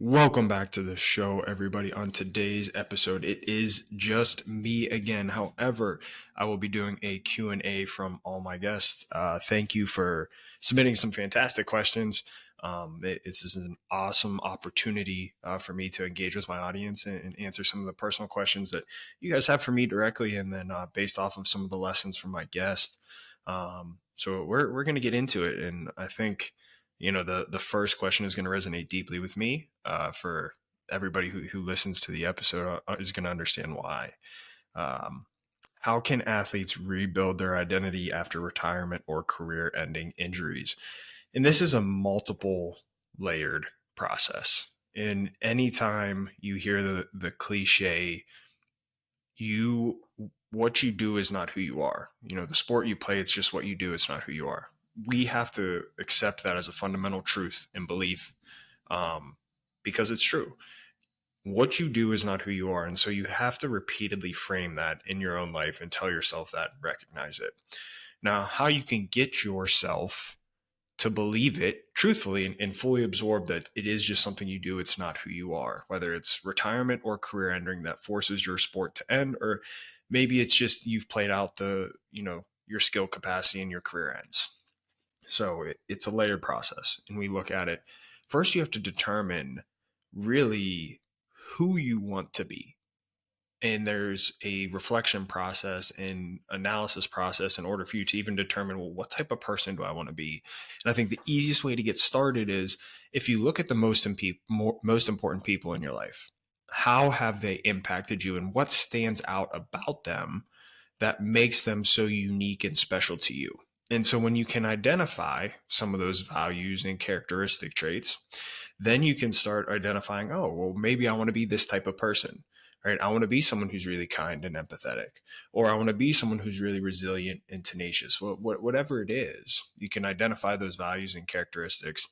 Welcome back to the show, everybody. On today's episode, it is just me again. However, I will be doing a Q&A from all my guests. Thank you for submitting some fantastic questions. This is an awesome opportunity for me to engage with my audience and answer some of the personal questions that you guys have for me directly, and then based off of some of the lessons from my guests. So we're going to get into it, and I think the first question is going to resonate deeply with me. For everybody who listens to the episode is going to understand why. Um, how can athletes rebuild their identity after retirement or career-ending injuries? And this is a multiple layered process. And anytime you hear the cliche, what you do is not who you are. The sport you play, it's just what you do. It's not who you are. We have to accept that as a fundamental truth and belief, because it's true. What you do is not who you are. And so you have to repeatedly frame that in your own life and tell yourself that, recognize it. Now, how you can get yourself to believe it truthfully and fully absorb that it is just something you do, it's not who you are, whether it's retirement or career ending that forces your sport to end, or maybe it's just you've played out your skill capacity and your career ends. So it's a layered process, and we look at it. First, you have to determine really who you want to be. And there's a reflection process and analysis process in order for you to even determine, well, what type of person do I want to be? And I think the easiest way to get started is if you look at the most important people in your life, how have they impacted you and what stands out about them that makes them so unique and special to you? And so when you can identify some of those values and characteristic traits, then you can start identifying, oh, well, maybe I want to be this type of person, right? I want to be someone who's really kind and empathetic, or I want to be someone who's really resilient and tenacious. Whatever it is, you can identify those values and characteristics.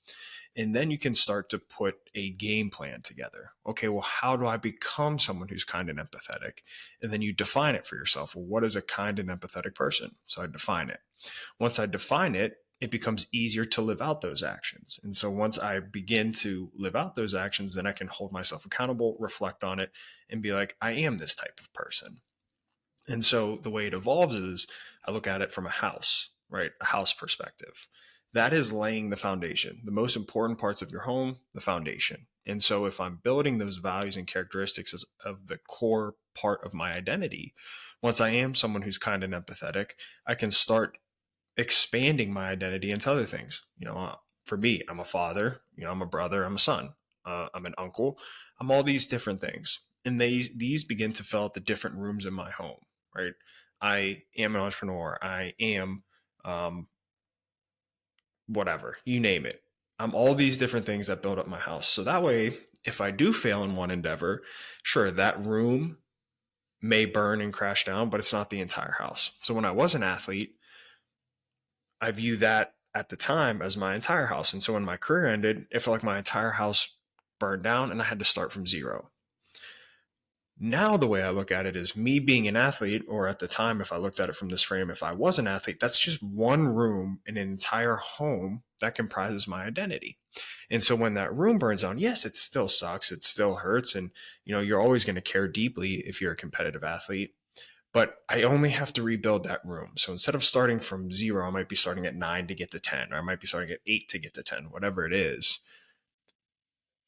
And then you can start to put a game plan together. Okay, well, how do I become someone who's kind and empathetic? And then you define it for yourself. Well, what is a kind and empathetic person? So I define it. Once I define it, it becomes easier to live out those actions. And so once I begin to live out those actions, then I can hold myself accountable, reflect on it, and be like, I am this type of person. And so the way it evolves is I look at it from a house, right? A house perspective. That is laying the foundation. The most important parts of your home, the foundation. And so if I'm building those values and characteristics of the core part of my identity, once I am someone who's kind and empathetic, I can start expanding my identity into other things. For me, I'm a father, I'm a brother, I'm a son, I'm an uncle, I'm all these different things. And these begin to fill out the different rooms in my home, right? I am an entrepreneur. I am whatever, you name it. I'm all these different things that build up my house. So that way, if I do fail in one endeavor, sure, that room may burn and crash down, but it's not the entire house. So when I was an athlete, I view that at the time as my entire house. And so when my career ended, it felt like my entire house burned down and I had to start from zero. Now, the way I look at it is me being an athlete, or at the time, if I looked at it from this frame, if I was an athlete, that's just one room in an entire home that comprises my identity. And so when that room burns down, yes, it still sucks. It still hurts. And, you're always going to care deeply if you're a competitive athlete. But I only have to rebuild that room. So instead of starting from zero, I might be starting at 9 to get to 10, or I might be starting at 8 to get to 10, whatever it is.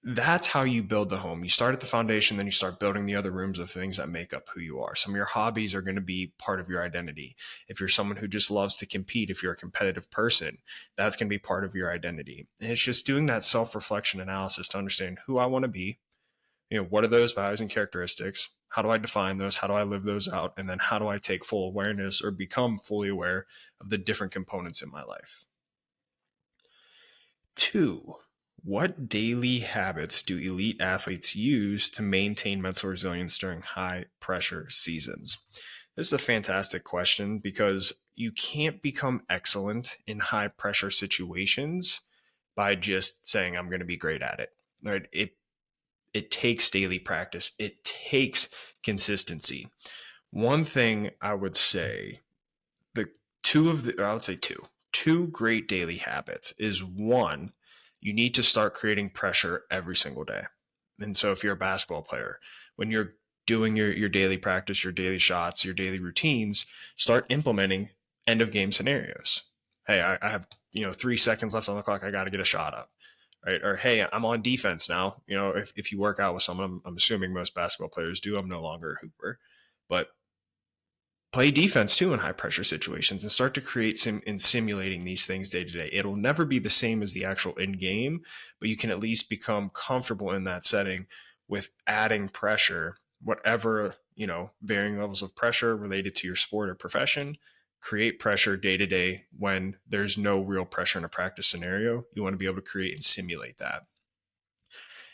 That's how you build the home. You start at the foundation, then you start building the other rooms of things that make up who you are. Some of your hobbies are going to be part of your identity. If you're someone who just loves to compete, if you're a competitive person, that's going to be part of your identity. And it's just doing that self-reflection analysis to understand who I want to be. What are those values and characteristics? How do I define those? How do I live those out? And then how do I take full awareness or become fully aware of the different components in my life? 2, what daily habits do elite athletes use to maintain mental resilience during high pressure seasons? This is a fantastic question because you can't become excellent in high pressure situations by just saying, I'm going to be great at it. Right? It takes daily practice. It takes consistency. One thing I would say, I would say two great daily habits is, one, you need to start creating pressure every single day. And so if you're a basketball player, when you're doing your daily practice, your daily shots, your daily routines, start implementing end of game scenarios. Hey, I have 3 seconds left on the clock. I got to get a shot up, right? Or hey, I'm on defense now. If you work out with someone, I'm assuming most basketball players do. I'm no longer a hooper, but play defense too in high pressure situations and start to create in simulating these things day to day. It'll never be the same as the actual in game, but you can at least become comfortable in that setting with adding pressure, whatever, varying levels of pressure related to your sport or profession. Create pressure day to day when there's no real pressure in a practice scenario. You want to be able to create and simulate that.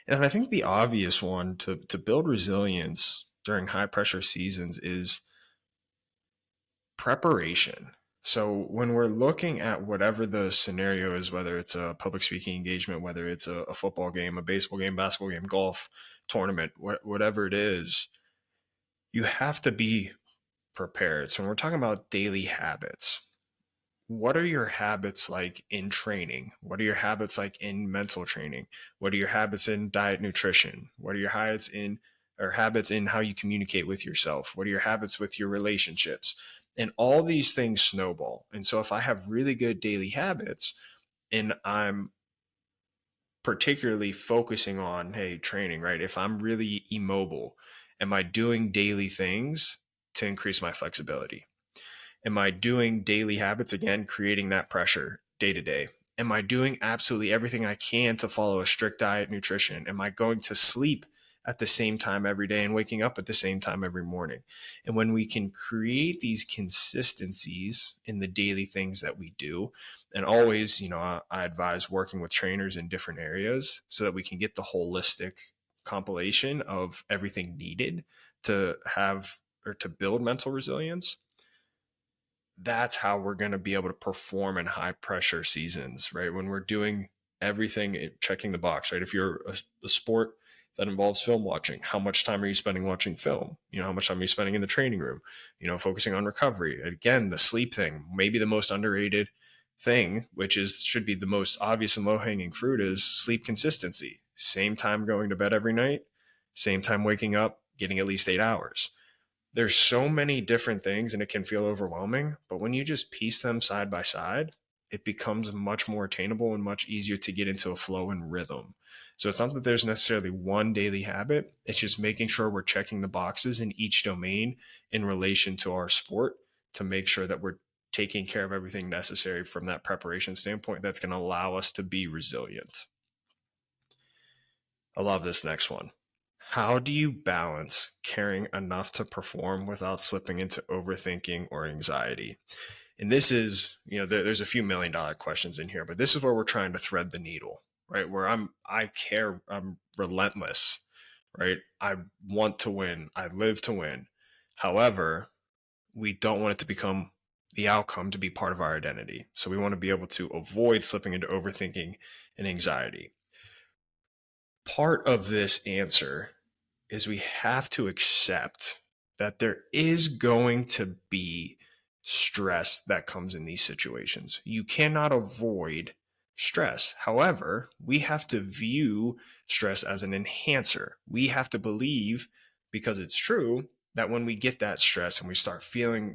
And I think the obvious one to build resilience during high pressure seasons is preparation. So when we're looking at whatever the scenario is, whether it's a public speaking engagement, whether it's a football game, a baseball game, basketball game, golf tournament, whatever it is, you have to be prepared. So when we're talking about daily habits, what are your habits like in training? What are your habits like in mental training? What are your habits in diet nutrition? What are your habits in how you communicate with yourself? What are your habits with your relationships? And all these things snowball. And so if I have really good daily habits and I'm particularly focusing on, hey, training, right? If I'm really immobile, am I doing daily things to increase my flexibility? Am I doing daily habits, again, creating that pressure day to day? Am I doing absolutely everything I can to follow a strict diet, nutrition? Am I going to sleep at the same time every day and waking up at the same time every morning? And when we can create these consistencies in the daily things that we do, and always, I advise working with trainers in different areas so that we can get the holistic compilation of everything needed to have or to build mental resilience. That's how we're going to be able to perform in high pressure seasons, right? When we're doing everything, checking the box, right? If you're a sport that involves film watching, how much time are you spending watching film? How much time are you spending in the training room? Focusing on recovery. Again, the sleep thing, maybe the most underrated thing, which should be the most obvious and low hanging fruit, is sleep consistency. Same time going to bed every night, same time waking up, getting at least 8 hours. There's so many different things and it can feel overwhelming, but when you just piece them side by side, it becomes much more attainable and much easier to get into a flow and rhythm. So it's not that there's necessarily one daily habit. It's just making sure we're checking the boxes in each domain in relation to our sport to make sure that we're taking care of everything necessary from that preparation standpoint that's going to allow us to be resilient. I love this next one. How do you balance caring enough to perform without slipping into overthinking or anxiety? And this is, there's a few $1,000,000 questions in here, but this is where we're trying to thread the needle, right? Where I care, I'm relentless, right? I want to win. I live to win. However, we don't want it to become the outcome to be part of our identity. So we want to be able to avoid slipping into overthinking and anxiety. Part of this answer is we have to accept that there is going to be stress that comes in these situations. You cannot avoid stress. However, we have to view stress as an enhancer. We have to believe, because it's true, that when we get that stress and we start feeling,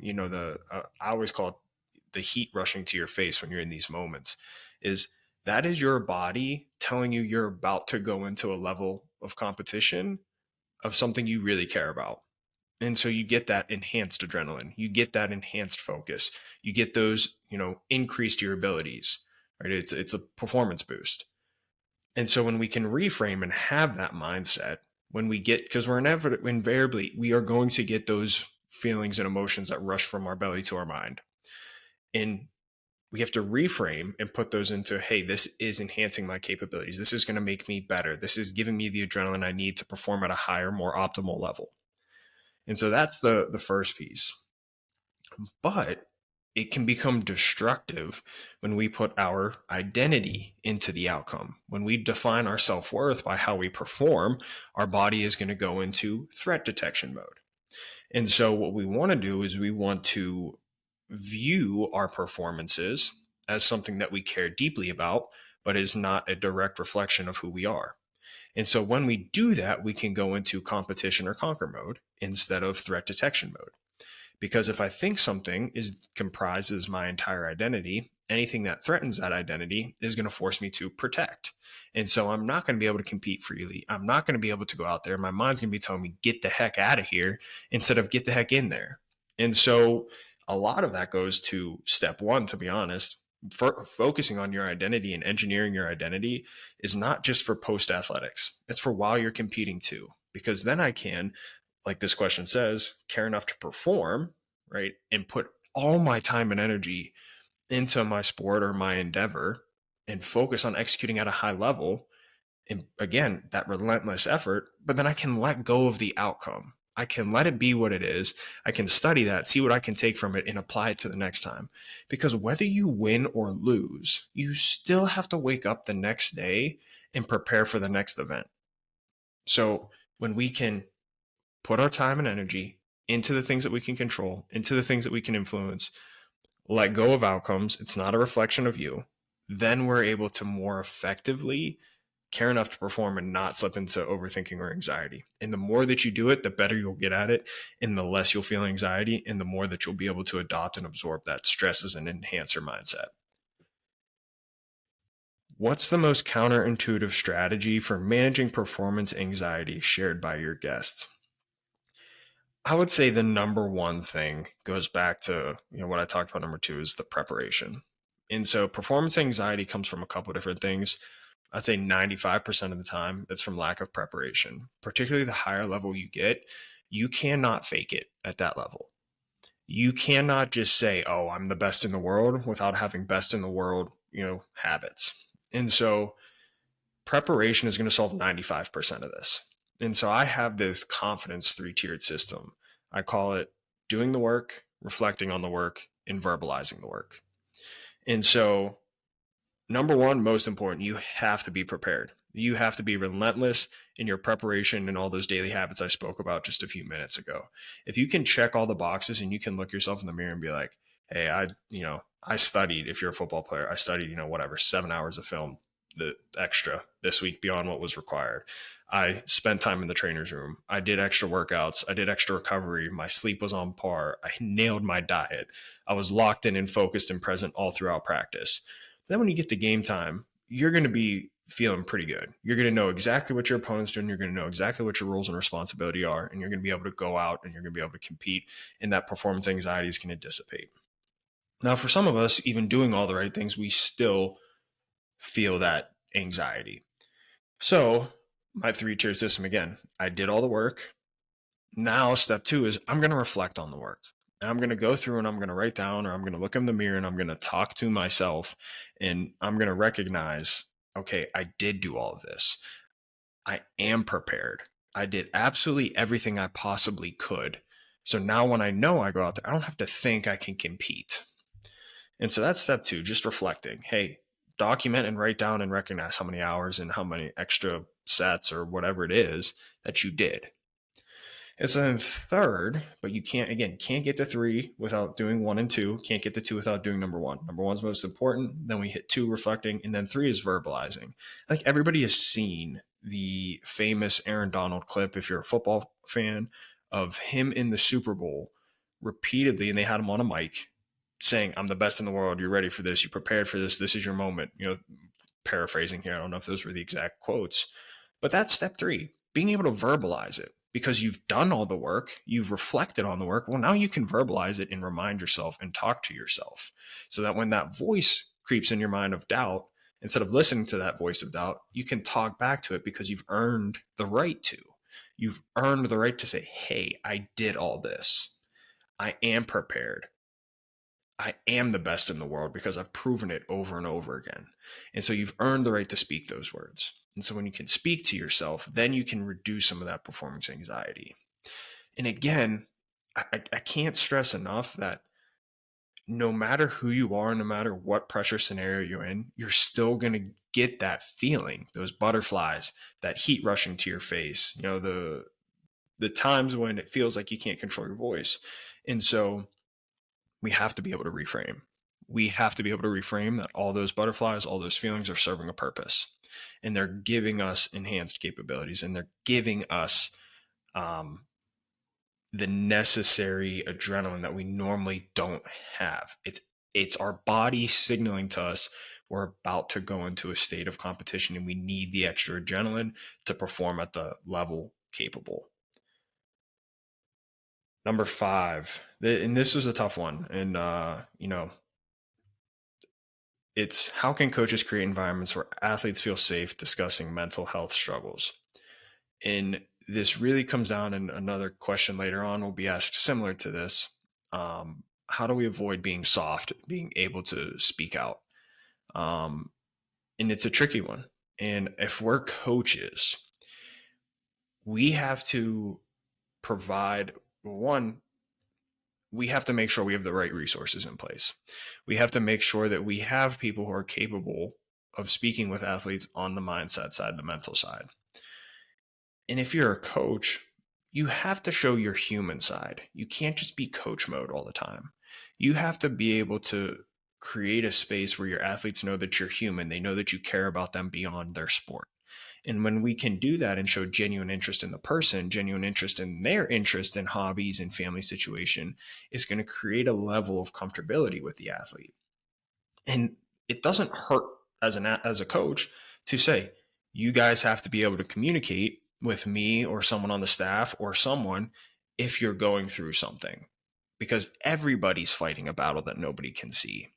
I always call it the heat rushing to your face when you're in these moments, is that is your body telling you you're about to go into a level of competition of something you really care about. And so you get that enhanced adrenaline, you get that enhanced focus, you get those, increased your abilities, right? It's a performance boost. And so when we can reframe and have that mindset, when we get, because we're invariably, we are going to get those feelings and emotions that rush from our belly to our mind. And we have to reframe and put those into, hey, this is enhancing my capabilities. This is going to make me better. This is giving me the adrenaline I need to perform at a higher, more optimal level. And so that's the first piece. But it can become destructive when we put our identity into the outcome. When we define our self-worth by how we perform, our body is going to go into threat detection mode. And so what we want to do is we want to view our performances as something that we care deeply about, but is not a direct reflection of who we are. And so when we do that, we can go into competition or conquer mode instead of threat detection mode. Because if I think something comprises my entire identity, anything that threatens that identity is going to force me to protect. And so I'm not going to be able to compete freely. I'm not going to be able to go out there. My mind's going to be telling me, get the heck out of here instead of get the heck in there. And so a lot of that goes to step one, to be honest. Focusing on your identity and engineering your identity is not just for post athletics. It's for while you're competing too, because then I can, like this question says, care enough to perform, right? And put all my time and energy into my sport or my endeavor and focus on executing at a high level. And again, that relentless effort, but then I can let go of the outcome. I can let it be what it is. I can study that, see what I can take from it, and apply it to the next time. Because whether you win or lose, you still have to wake up the next day and prepare for the next event. So when we can put our time and energy into the things that we can control, into the things that we can influence, let go of outcomes, it's not a reflection of you, then we're able to more effectively care enough to perform and not slip into overthinking or anxiety. And the more that you do it, the better you'll get at it, and the less you'll feel anxiety, and the more that you'll be able to adopt and absorb that stress as an enhancer mindset. What's the most counterintuitive strategy for managing performance anxiety shared by your guests? I would say the number one thing goes back to, what I talked about. Number two is the preparation. And so performance anxiety comes from a couple of different things. I'd say 95% of the time it's from lack of preparation. Particularly the higher level you get, you cannot fake it at that level. You cannot just say, "Oh, I'm the best in the world," without having best in the world, habits. And so preparation is going to solve 95% of this. And so I have this confidence 3-tiered system. I call it doing the work, reflecting on the work, and verbalizing the work. And so, number one, most important, you have to be prepared. You have to be relentless in your preparation and all those daily habits I spoke about just a few minutes ago. If you can check all the boxes and you can look yourself in the mirror and be like, hey, I studied, if you're a football player, I studied, 7 hours of film, the extra this week beyond what was required. I spent time in the trainer's room. I did extra workouts. I did extra recovery. My sleep was on par. I nailed my diet. I was locked in and focused and present all throughout practice. Then when you get to game time, you're going to be feeling pretty good. You're going to know exactly what your opponent's doing. You're going to know exactly what your roles and responsibility are. And you're going to be able to go out and you're going to be able to compete. And that performance anxiety is going to dissipate. Now, for some of us, even doing all the right things, we still feel that anxiety. So my 3-tier system, again, I did all the work. Now step 2 is I'm going to reflect on the work. And I'm going to go through and I'm going to write down, or I'm going to look in the mirror and I'm going to talk to myself, and I'm going to recognize, okay, I did do all of this. I am prepared. I did absolutely everything I possibly could. So now when I know I go out there, I don't have to think I can compete. And so that's step 2, just reflecting. Hey, document and write down and recognize how many hours and how many extra sets or whatever it is that you did. And so then third, but you can't get to 3 without doing 1 and 2. Can't get to 2 without doing number 1. Number 1 is most important. Then we hit 2, reflecting. And then 3 is verbalizing. I think everybody has seen the famous Aaron Donald clip, if you're a football fan, of him in the Super Bowl repeatedly. And they had him on a mic saying, "I'm the best in the world. You're ready for this. You prepared for this. This is your moment." Paraphrasing here. I don't know if those were the exact quotes, but that's step 3, being able to verbalize it. Because you've done all the work, you've reflected on the work. Well, now you can verbalize it and remind yourself and talk to yourself, so that when that voice creeps in your mind of doubt, instead of listening to that voice of doubt, you can talk back to it, because you've earned the right to. You've earned the right to say, hey, I did all this. I am prepared. I am the best in the world because I've proven it over and over again. And so you've earned the right to speak those words. And so when you can speak to yourself, then you can reduce some of that performance anxiety. And again, I can't stress enough that no matter who you are, no matter what pressure scenario you're in, you're still going to get that feeling, those butterflies, that heat rushing to your face, the times when it feels like you can't control your voice. And so we have to be able to reframe. We have to be able to reframe that all those butterflies, all those feelings are serving a purpose. and they're giving us enhanced capabilities, and they're giving us the necessary adrenaline that we normally don't have. It's our body signaling to us we're about to go into a state of competition and we need the extra adrenaline to perform at the level capable. Number 5, and this was a tough one, and it's how can coaches create environments where athletes feel safe discussing mental health struggles? And this really comes down, and another question later on will be asked similar to this. How do we avoid being soft, being able to speak out? And it's a tricky one. And if we're coaches, we have to provide one, we have to make sure we have the right resources in place. We have to make sure that we have people who are capable of speaking with athletes on the mindset side, the mental side. And if you're a coach, you have to show your human side. You can't just be coach mode all the time. You have to be able to create a space where your athletes know that you're human. They know that you care about them beyond their sport. And when we can do that and show genuine interest in the person, genuine interest in their interest in hobbies and family situation, it's going to create a level of comfortability with the athlete. And it doesn't hurt as a coach to say, you guys have to be able to communicate with me or someone on the staff or someone if you're going through something, because everybody's fighting a battle that nobody can see.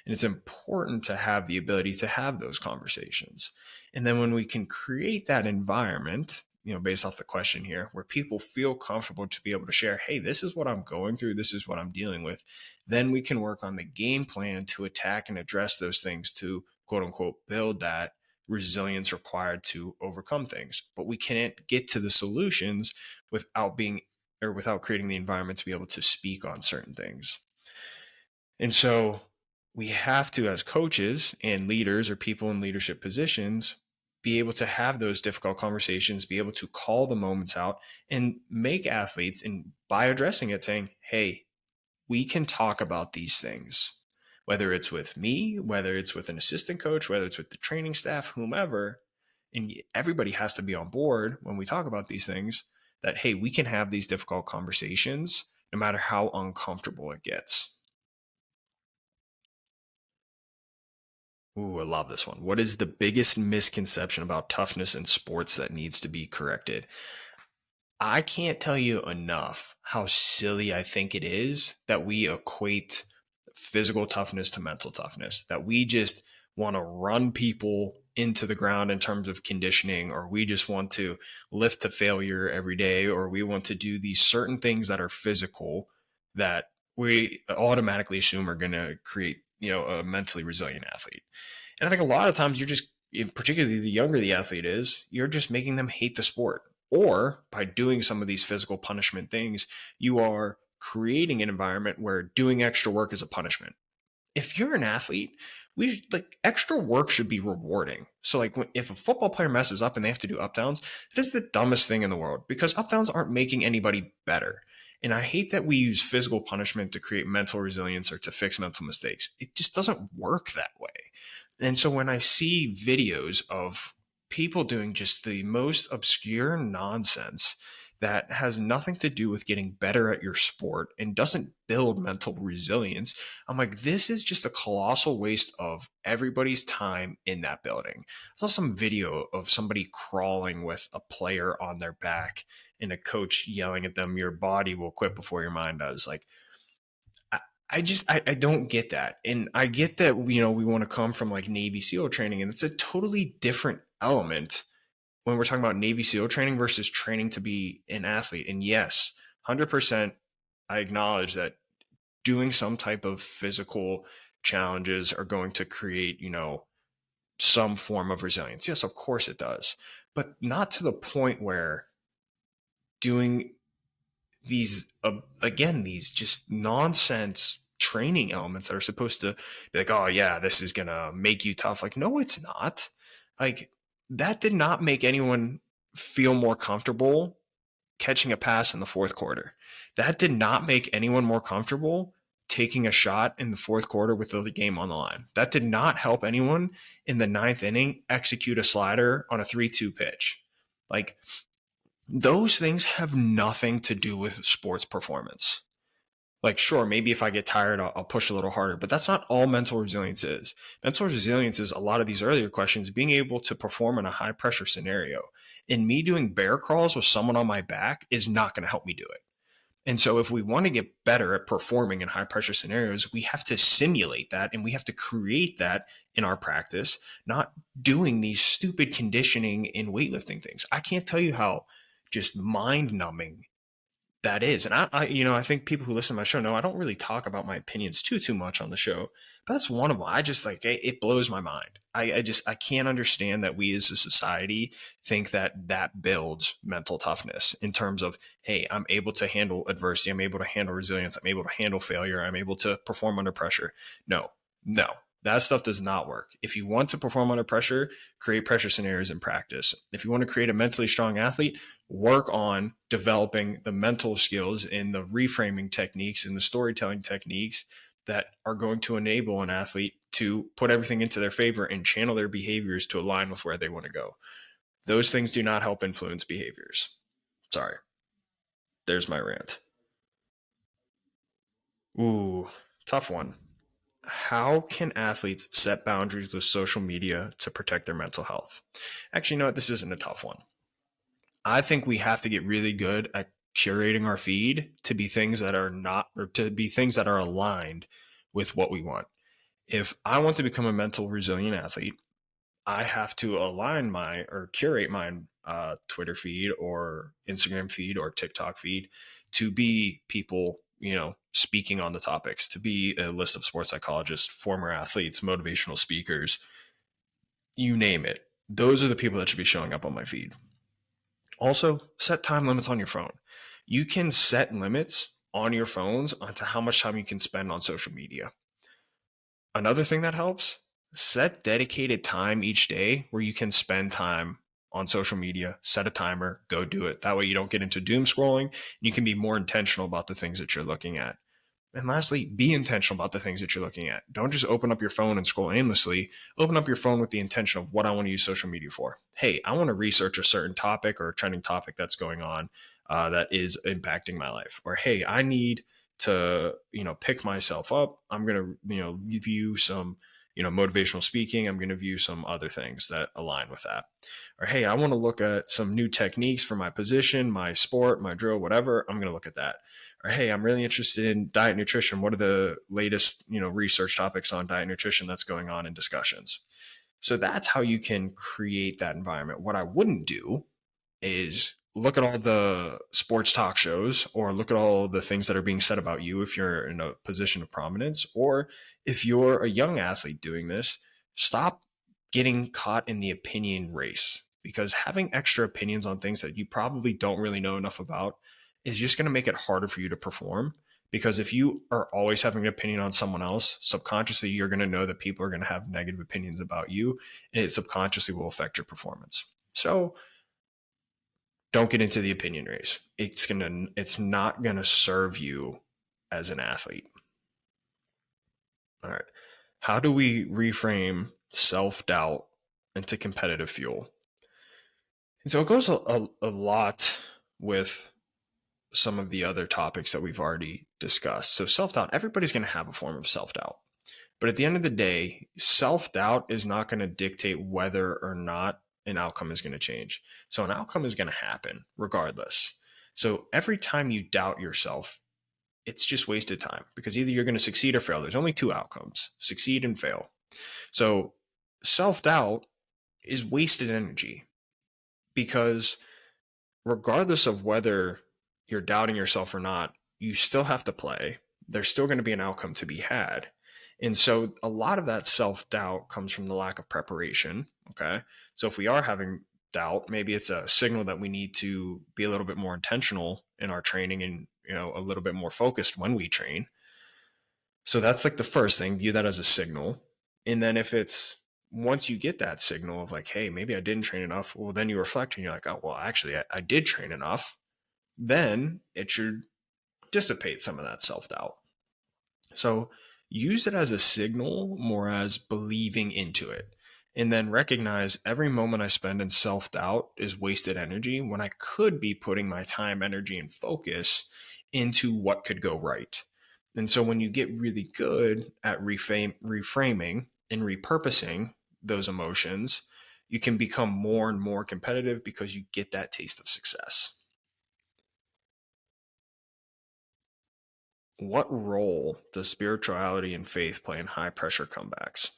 And it's important to have the ability to have those conversations. And then when we can create that environment, based off the question here, where people feel comfortable to be able to share, hey, this is what I'm going through, this is what I'm dealing with, then we can work on the game plan to attack and address those things to quote unquote build that resilience required to overcome things. But we can't get to the solutions without creating the environment to be able to speak on certain things. And so we have to, as coaches and leaders or people in leadership positions, be able to have those difficult conversations, be able to call the moments out and make athletes, and by addressing it, saying, hey, we can talk about these things, whether it's with me, whether it's with an assistant coach, whether it's with the training staff, whomever, and everybody has to be on board when we talk about these things, that, hey, we can have these difficult conversations no matter how uncomfortable it gets. Ooh, I love this one. What is the biggest misconception about toughness in sports that needs to be corrected? I can't tell you enough how silly I think it is that we equate physical toughness to mental toughness, that we just want to run people into the ground in terms of conditioning, or we just want to lift to failure every day, or we want to do these certain things that are physical that we automatically assume are going to create, a mentally resilient athlete. And I think a lot of times particularly the younger the athlete is, you're just making them hate the sport. Or by doing some of these physical punishment things, you are creating an environment where doing extra work is a punishment. If you're an athlete, extra work should be rewarding. So if a football player messes up and they have to do up downs, it is the dumbest thing in the world, because up downs aren't making anybody better. And I hate that we use physical punishment to create mental resilience or to fix mental mistakes. It just doesn't work that way. And so when I see videos of people doing just the most obscure nonsense that has nothing to do with getting better at your sport and doesn't build mental resilience, I'm like, this is just a colossal waste of everybody's time in that building. I saw some video of somebody crawling with a player on their back and a coach yelling at them, your body will quit before your mind does. I don't get that. And I get that, we want to come from Navy SEAL training, and it's a totally different element when we're talking about Navy SEAL training versus training to be an athlete. And yes, 100%, I acknowledge that doing some type of physical challenges are going to create, some form of resilience. Yes, of course it does. But not to the point where doing these, these just nonsense training elements that are supposed to be like, oh yeah, this is going to make you tough. No, it's not. That did not make anyone feel more comfortable catching a pass in the fourth quarter. That did not make anyone more comfortable taking a shot in the fourth quarter with the game on the line. That did not help anyone in the ninth inning execute a slider on a 3-2 pitch. Like, those things have nothing to do with sports performance. Like, sure, maybe if I get tired, I'll push a little harder, but that's not all mental resilience is. Mental resilience is a lot of these earlier questions, being able to perform in a high pressure scenario. And me doing bear crawls with someone on my back is not going to help me do it. And so if we want to get better at performing in high pressure scenarios, we have to simulate that and we have to create that in our practice, not doing these stupid conditioning in weightlifting things. I can't tell you how just mind numbing that is. And I think people who listen to my show know I don't really talk about my opinions too much on the show, but that's one of them. I just like, it blows my mind. I can't understand that we as a society think that builds mental toughness in terms of, hey, I'm able to handle adversity. I'm able to handle resilience. I'm able to handle failure. I'm able to perform under pressure. No, that stuff does not work. If you want to perform under pressure, create pressure scenarios in practice. If you want to create a mentally strong athlete, work on developing the mental skills and the reframing techniques and the storytelling techniques that are going to enable an athlete to put everything into their favor and channel their behaviors to align with where they want to go. Those things do not help influence behaviors. Sorry. There's my rant. Ooh, tough one. How can athletes set boundaries with social media to protect their mental health? Actually, you know what? This isn't a tough one. I think we have to get really good at curating our feed to be things that are not, or to be things that are aligned with what we want. If I want to become a mental resilient athlete, I have to align or curate my Twitter feed or Instagram feed or TikTok feed to be people, speaking on the topics, to be a list of sports psychologists, former athletes, motivational speakers, you name it. Those are the people that should be showing up on my feed. Also, set time limits on your phone. You can set limits on your phones onto how much time you can spend on social media. Another thing that helps, set dedicated time each day where you can spend time on social media, set a timer, go do it. That way you don't get into doom scrolling. You can be more intentional about the things that you're looking at. And lastly, be intentional about the things that you're looking at. Don't just open up your phone and scroll aimlessly. Open up your phone with the intention of what I want to use social media for. Hey, I want to research a certain topic or a trending topic that's going on that is impacting my life. Or, hey, I need to, pick myself up. I'm going to, view some, motivational speaking. I'm going to view some other things that align with that. Or, hey, I want to look at some new techniques for my position, my sport, my drill, whatever. I'm going to look at that. Or, hey, I'm really interested in diet nutrition. What are the latest, research topics on diet nutrition that's going on in discussions? So that's how you can create that environment. What I wouldn't do is look at all the sports talk shows or look at all the things that are being said about you if you're in a position of prominence, or if you're a young athlete doing this, stop getting caught in the opinion race, because having extra opinions on things that you probably don't really know enough about is just going to make it harder for you to perform. Because if you are always having an opinion on someone else, subconsciously, you're going to know that people are going to have negative opinions about you, and it subconsciously will affect your performance. So don't get into the opinion race. It's not going to serve you as an athlete. All right. How do we reframe self-doubt into competitive fuel? And so it goes a lot with some of the other topics that we've already discussed. So self-doubt, everybody's going to have a form of self-doubt. But at the end of the day, self-doubt is not going to dictate whether or not an outcome is going to change. So an outcome is going to happen regardless. So every time you doubt yourself, it's just wasted time, because either you're going to succeed or fail. There's only two outcomes: succeed and fail. So self-doubt is wasted energy, because regardless of whether you're doubting yourself or not, you still have to play. There's still going to be an outcome to be had. And so a lot of that self-doubt comes from the lack of preparation. Okay. So if we are having doubt, maybe it's a signal that we need to be a little bit more intentional in our training and, a little bit more focused when we train. So that's like the first thing, view that as a signal. And then if it's, once you get that signal of like, hey, maybe I didn't train enough, well, then you reflect and you're like, oh, well, actually I did train enough. Then it should dissipate some of that self-doubt. So use it as a signal more as believing into it. And then recognize every moment I spend in self doubt is wasted energy when I could be putting my time, energy, and focus into what could go right. And so when you get really good at reframing and repurposing those emotions, you can become more and more competitive because you get that taste of success. What role does spirituality and faith play in high pressure comebacks?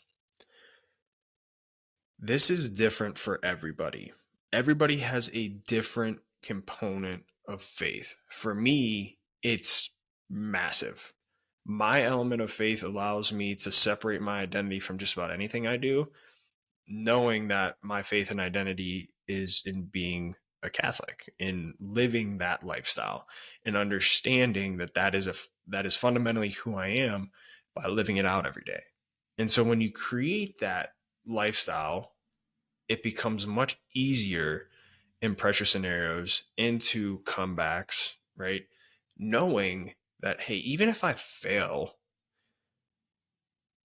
This is different for everybody. Everybody has a different component of faith. For me, it's massive. My element of faith allows me to separate my identity from just about anything I do, knowing that my faith and identity is in being a Catholic, in living that lifestyle, and understanding that that is fundamentally who I am by living it out every day. And so when you create that lifestyle, it becomes much easier in pressure scenarios into comebacks, right? Knowing that, hey, even if I fail,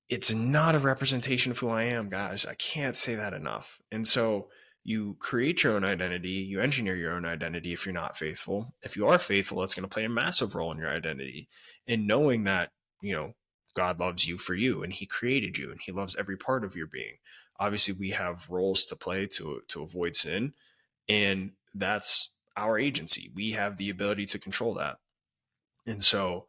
it's not a representation of who I am, guys. I can't say that enough. And so you create your own identity, you engineer your own identity if you're not faithful. If you are faithful, it's going to play a massive role in your identity. And knowing that, God loves you for you and he created you and he loves every part of your being. Obviously, we have roles to play to avoid sin, and that's our agency. We have the ability to control that. And so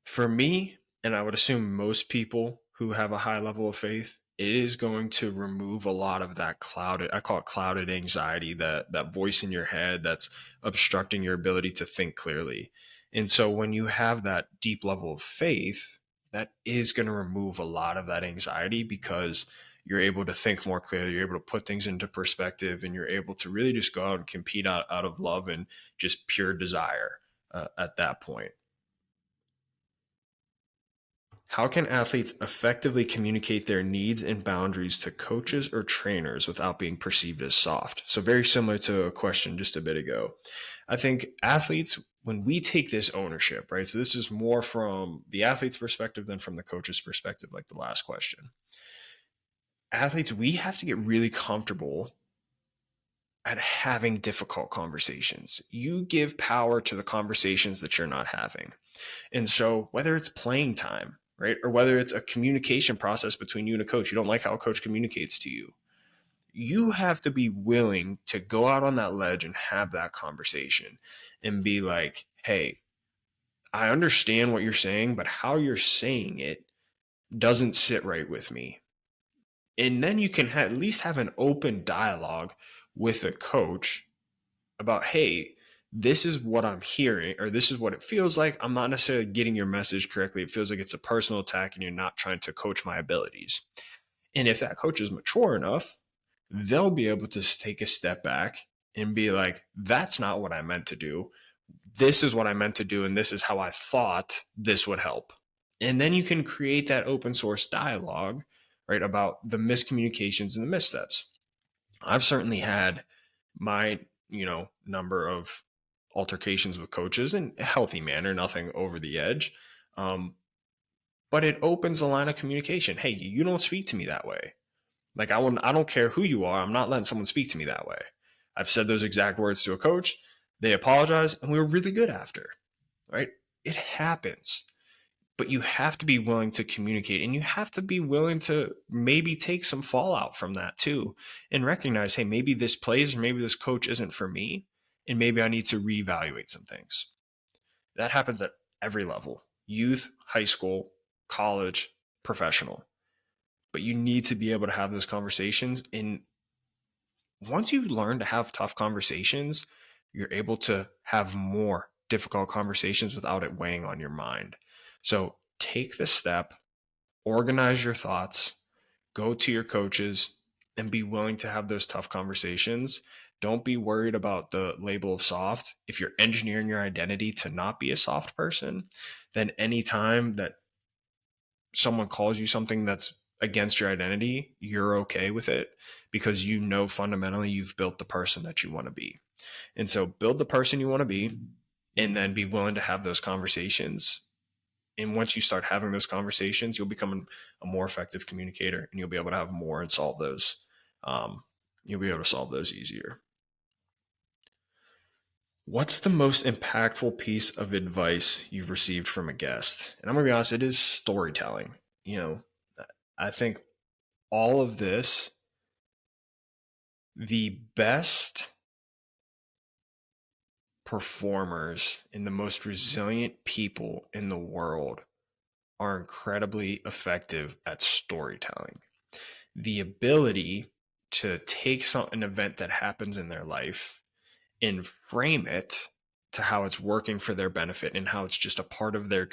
for me, and I would assume most people who have a high level of faith, it is going to remove a lot of that clouded, I call it clouded anxiety, that voice in your head that's obstructing your ability to think clearly. And so when you have that deep level of faith, that is going to remove a lot of that anxiety because you're able to think more clearly, you're able to put things into perspective, and you're able to really just go out and compete out of love and just pure desire at that point. How can athletes effectively communicate their needs and boundaries to coaches or trainers without being perceived as soft? So, very similar to a question just a bit ago. I think athletes, when we take this ownership, right? So, this is more from the athlete's perspective than from the coach's perspective, like the last question. Athletes, we have to get really comfortable at having difficult conversations. You give power to the conversations that you're not having. And so whether it's playing time, right, or whether it's a communication process between you and a coach, you don't like how a coach communicates to you, you have to be willing to go out on that ledge and have that conversation and be like, hey, I understand what you're saying, but how you're saying it doesn't sit right with me. And then you can at least have an open dialogue with a coach about, hey, this is what I'm hearing, or this is what it feels like. I'm not necessarily getting your message correctly. It feels like it's a personal attack and you're not trying to coach my abilities. And if that coach is mature enough, they'll be able to take a step back and be like, that's not what I meant to do. This is what I meant to do. And this is how I thought this would help. And then you can create that open source dialogue, right, about the miscommunications and the missteps. I've certainly had my, number of altercations with coaches in a healthy manner, nothing over the edge. But it opens a line of communication. Hey, you don't speak to me that way. Like I don't care who you are. I'm not letting someone speak to me that way. I've said those exact words to a coach. They apologized and we were really good after, right? It happens. But you have to be willing to communicate and you have to be willing to maybe take some fallout from that too and recognize, hey, maybe this plays or maybe this coach isn't for me and maybe I need to reevaluate some things. That happens at every level: youth, high school, college, professional. But you need to be able to have those conversations. And once you learn to have tough conversations, you're able to have more difficult conversations without it weighing on your mind. So take the step, organize your thoughts, go to your coaches, and be willing to have those tough conversations. Don't be worried about the label of soft. If you're engineering your identity to not be a soft person, then anytime that someone calls you something that's against your identity, you're okay with it because you know fundamentally you've built the person that you want to be. And so build the person you want to be and then be willing to have those conversations And once you start having those conversations, you'll become a more effective communicator, and you'll be able to have more and solve those. You'll be able to solve those easier. What's the most impactful piece of advice you've received from a guest? And I'm going to be honest, it is storytelling. I think all of this, the best performers and the most resilient people in the world are incredibly effective at storytelling. The ability to take an event that happens in their life and frame it to how it's working for their benefit and how it's just a part of their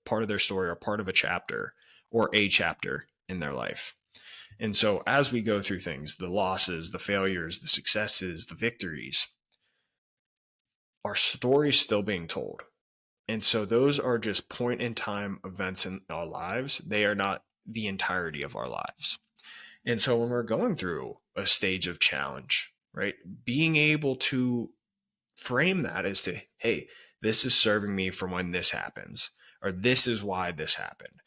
part of their story or part of a chapter or a chapter in their life. And so as we go through things, the losses, the failures, the successes, the victories, our story's still being told. And so those are just point in time events in our lives. They are not the entirety of our lives. And so when we're going through a stage of challenge, right, being able to frame that as to, hey, this is serving me for when this happens, or this is why this happened.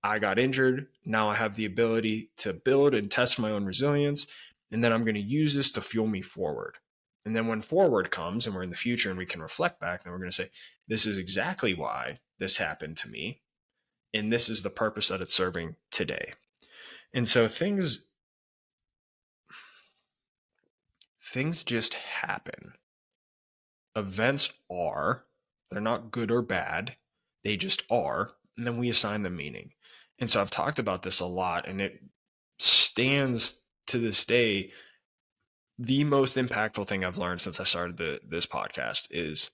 I got injured. Now I have the ability to build and test my own resilience. And then I'm going to use this to fuel me forward. And then when forward comes and we're in the future and we can reflect back, then we're going to say, this is exactly why this happened to me. And this is the purpose that it's serving today. And so things just happen. Events are, they're not good or bad. They just are. And then we assign them meaning. And so I've talked about this a lot, and it stands to this day. The most impactful thing I've learned since I started this podcast is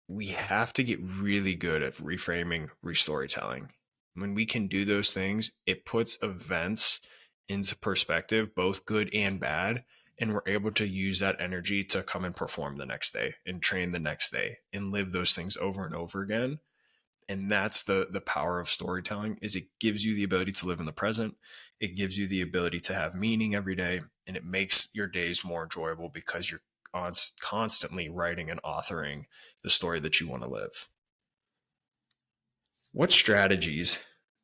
we have to get really good at reframing, restorytelling. When we can do those things, it puts events into perspective, both good and bad. And we're able to use that energy to come and perform the next day and train the next day and live those things over and over again. And that's the power of storytelling, is it gives you the ability to live in the present. It gives you the ability to have meaning every day, and it makes your days more enjoyable because you're constantly writing and authoring the story that you want to live. What strategies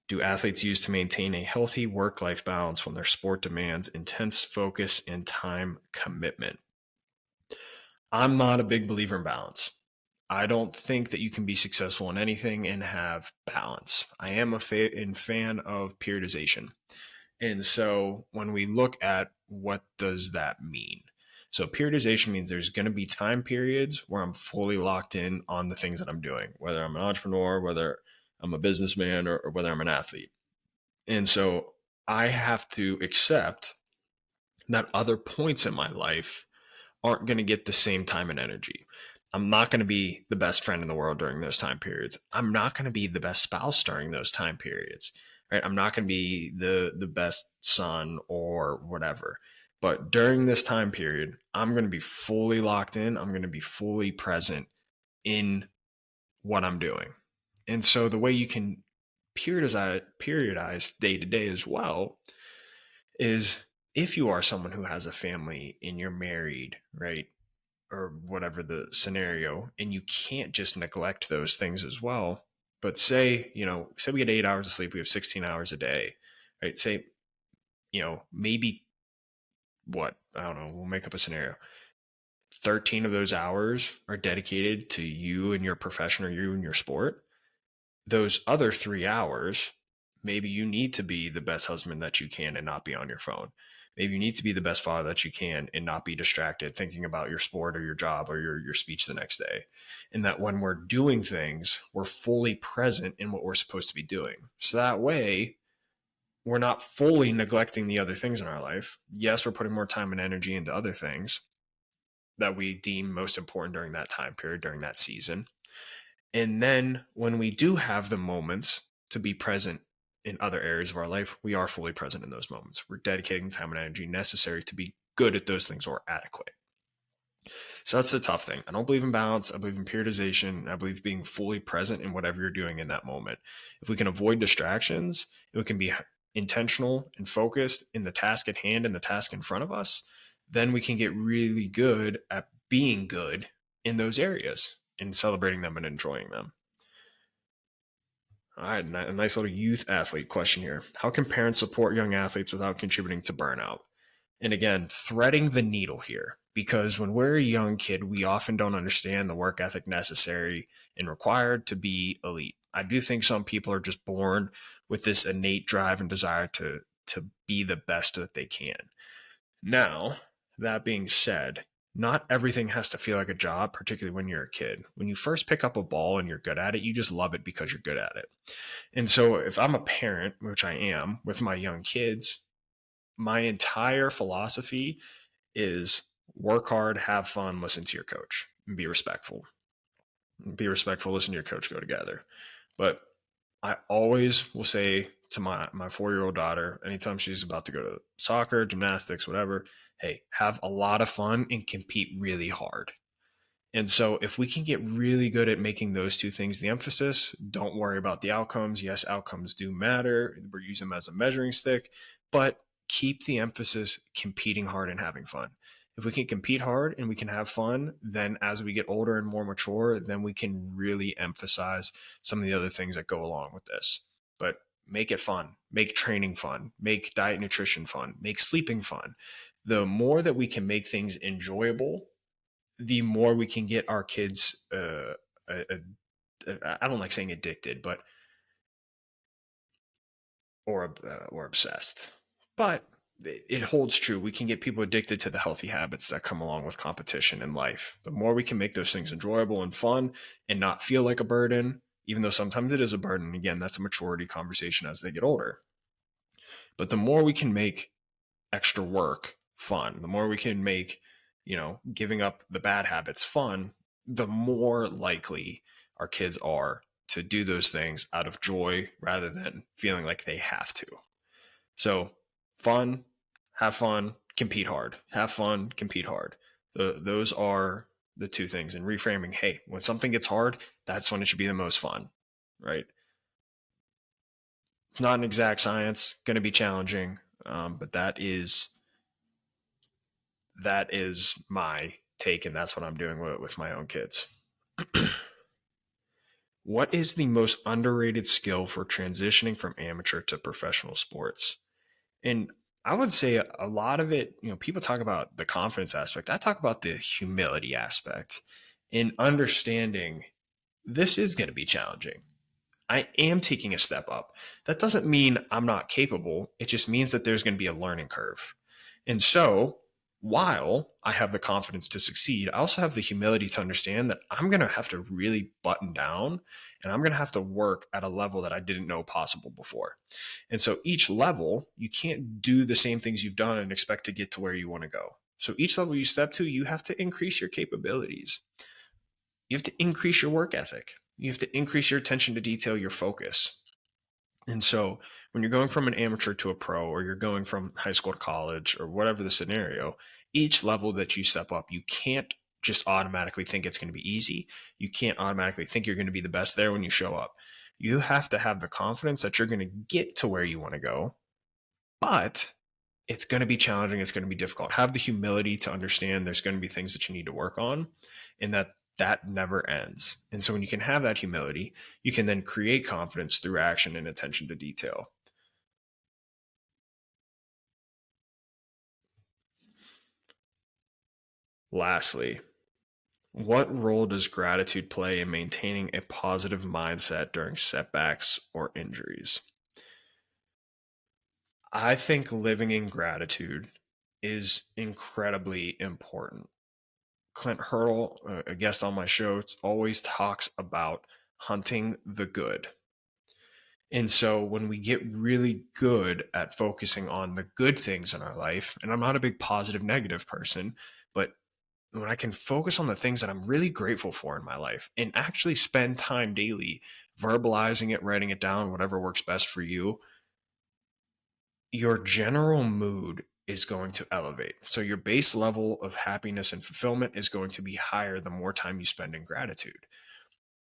do athletes use to maintain a healthy work-life balance when their sport demands intense focus and time commitment? I'm not a big believer in balance. I don't think that you can be successful in anything and have balance. I am a fan of periodization. And so when we look at what does that mean? So periodization means there's going to be time periods where I'm fully locked in on the things that I'm doing, whether I'm an entrepreneur, whether I'm a businessman, or whether I'm an athlete. And so I have to accept that other points in my life aren't going to get the same time and energy. I'm not going to be the best friend in the world during those time periods. I'm not going to be the best spouse during those time periods, right? I'm not going to be the best son or whatever. But during this time period, I'm going to be fully locked in. I'm going to be fully present in what I'm doing. And so the way you can periodize day to day as well is, if you are someone who has a family and you're married, right? Or whatever the scenario, and you can't just neglect those things as well. But say we get 8 hours of sleep, we have 16 hours a day, right? Say, maybe I don't know, we'll make up a scenario. 13 of those hours are dedicated to you and your profession, or you and your sport. Those other 3 hours, maybe you need to be the best husband that you can and not be on your phone. Maybe you need to be the best father that you can and not be distracted thinking about your sport or your job or your speech the next day. And that when we're doing things, we're fully present in what we're supposed to be doing. So that way, we're not fully neglecting the other things in our life. Yes, we're putting more time and energy into other things that we deem most important during that time period, during that season. And then when we do have the moments to be present in other areas of our life, we are fully present in those moments. We're dedicating the time and energy necessary to be good at those things, or adequate. So that's the tough thing. I don't believe in balance. I believe in periodization. I believe being fully present in whatever you're doing in that moment. If we can avoid distractions, if we can be intentional and focused in the task at hand and the task in front of us, then we can get really good at being good in those areas and celebrating them and enjoying them. All right, a nice little youth athlete question here. How can parents support young athletes without contributing to burnout? And again, threading the needle here, because when we're a young kid, we often don't understand the work ethic necessary and required to be elite. I do think some people are just born with this innate drive and desire to be the best that they can. Now, that being said, not everything has to feel like a job, particularly when you're a kid. When you first pick up a ball and you're good at it, you just love it because you're good at it. And so if I'm a parent, which I am with my young kids, my entire philosophy is work hard, have fun, listen to your coach, and be respectful. Be respectful, listen to your coach, go together. But I always will say to my 4-year-old daughter, anytime she's about to go to soccer, gymnastics, whatever, hey, have a lot of fun and compete really hard. And so if we can get really good at making those two things the emphasis, don't worry about the outcomes. Yes, outcomes do matter. We're using them as a measuring stick, but keep the emphasis competing hard and having fun. If we can compete hard and we can have fun, then as we get older and more mature, then we can really emphasize some of the other things that go along with this. But make it fun, make training fun, make diet nutrition fun, make sleeping fun. The more that we can make things enjoyable, the more we can get our kids I don't like saying addicted, but or obsessed, but it holds true. We can get people addicted to the healthy habits that come along with competition in life. The more we can make those things enjoyable and fun and not feel like a burden, even though sometimes it is a burden. Again, that's a maturity conversation as they get older. But the more we can make extra work fun, the more we can make, giving up the bad habits fun, the more likely our kids are to do those things out of joy rather than feeling like they have to. So fun, have fun, compete hard. Have fun, compete hard. Those are the two things. And reframing, hey, when something gets hard, that's when it should be the most fun, right? It's not an exact science, going to be challenging, but that is my take, and that's what I'm doing with my own kids. What is the most underrated skill for transitioning from amateur to professional sports? And I would say a lot of it, people talk about the confidence aspect. I talk about the humility aspect in understanding this is going to be challenging. I am taking a step up. That doesn't mean I'm not capable. It just means that there's going to be a learning curve. And so, while I have the confidence to succeed, I also have the humility to understand that I'm going to have to really button down and I'm going to have to work at a level that I didn't know possible before. And so, each level, you can't do the same things you've done and expect to get to where you want to go. So, each level you step to, you have to increase your capabilities. You have to increase your work ethic. You have to increase your attention to detail, your focus. And so when you're going from an amateur to a pro, or you're going from high school to college, or whatever the scenario, each level that you step up, you can't just automatically think it's going to be easy. You can't automatically think you're going to be the best there when you show up. You have to have the confidence that you're going to get to where you want to go, but it's going to be challenging. It's going to be difficult. Have the humility to understand there's going to be things that you need to work on, and that never ends. And so when you can have that humility, you can then create confidence through action and attention to detail. Lastly, what role does gratitude play in maintaining a positive mindset during setbacks or injuries? I think living in gratitude is incredibly important. Clint Hurdle, a guest on my show, always talks about hunting the good. And so when we get really good at focusing on the good things in our life, and I'm not a big positive negative person, but when I can focus on the things that I'm really grateful for in my life and actually spend time daily verbalizing it, writing it down, whatever works best for you, your general mood is going to elevate. So your base level of happiness and fulfillment is going to be higher the more time you spend in gratitude.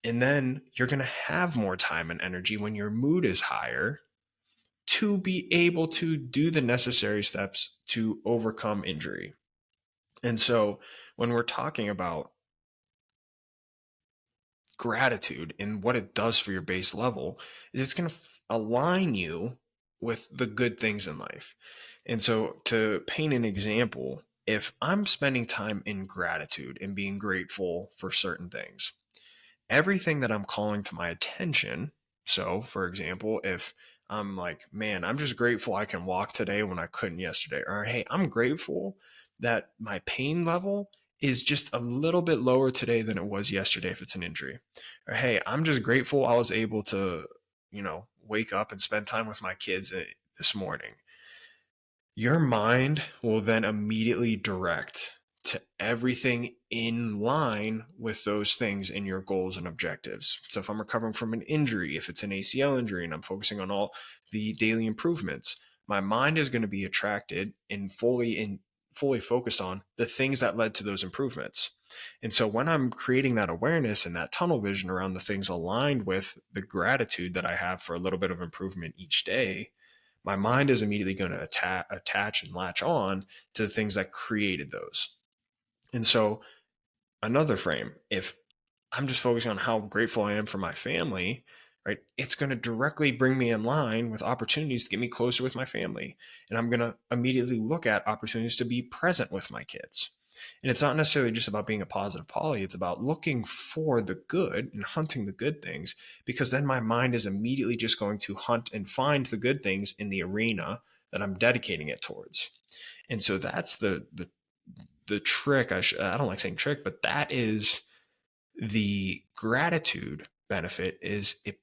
And then you're going to have more time and energy when your mood is higher to be able to do the necessary steps to overcome injury. And so when we're talking about gratitude and what it does for your base level is it's going to align you with the good things in life. And so, to paint an example, if I'm spending time in gratitude and being grateful for certain things, everything that I'm calling to my attention. So, for example, if I'm like, man, I'm just grateful I can walk today when I couldn't yesterday, or hey, I'm grateful that my pain level is just a little bit lower today than it was yesterday if it's an injury, or hey, I'm just grateful I was able to, wake up and spend time with my kids this morning. Your mind will then immediately direct to everything in line with those things in your goals and objectives. So if I'm recovering from an injury, if it's an ACL injury and I'm focusing on all the daily improvements, my mind is going to be attracted and fully focused on the things that led to those improvements. And so when I'm creating that awareness and that tunnel vision around the things aligned with the gratitude that I have for a little bit of improvement each day, my mind is immediately going to attach and latch on to the things that created those. And so, another frame, if I'm just focusing on how grateful I am for my family, right? It's going to directly bring me in line with opportunities to get me closer with my family. And I'm going to immediately look at opportunities to be present with my kids. And it's not necessarily just about being a positive poly. It's about looking for the good and hunting the good things, because then my mind is immediately just going to hunt and find the good things in the arena that I'm dedicating it towards. And so that's the trick. I don't like saying trick, but that is the gratitude benefit. Is it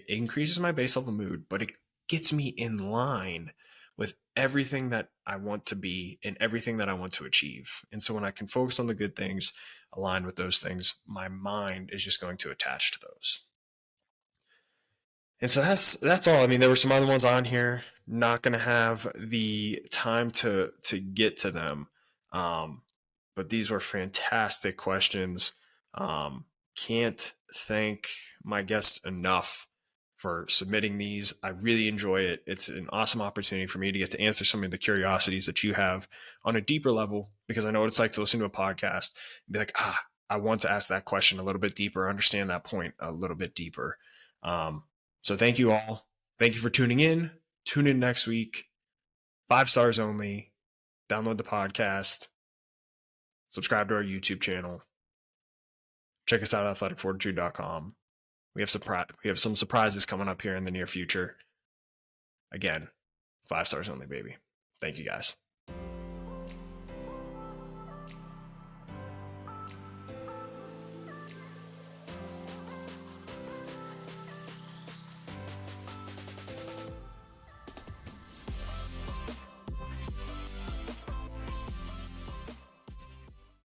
increases my base level mood, but it gets me in line with everything that I want to be and everything that I want to achieve. And so when I can focus on the good things, aligned with those things, my mind is just going to attach to those. And so that's all. I mean, there were some other ones on here. Not going to have the time to get to them, but these were fantastic questions. Can't thank my guests enough for submitting these. I really enjoy it. It's an awesome opportunity for me to get to answer some of the curiosities that you have on a deeper level, because I know what it's like to listen to a podcast and be like, I want to ask that question a little bit deeper, understand that point a little bit deeper. So thank you all. Thank you for tuning in. Tune in next week. 5 stars only. Download the podcast. Subscribe to our YouTube channel. Check us out at athleticfortitude.com. We have some surprises coming up here in the near future. Again, 5 stars only, baby. Thank you guys.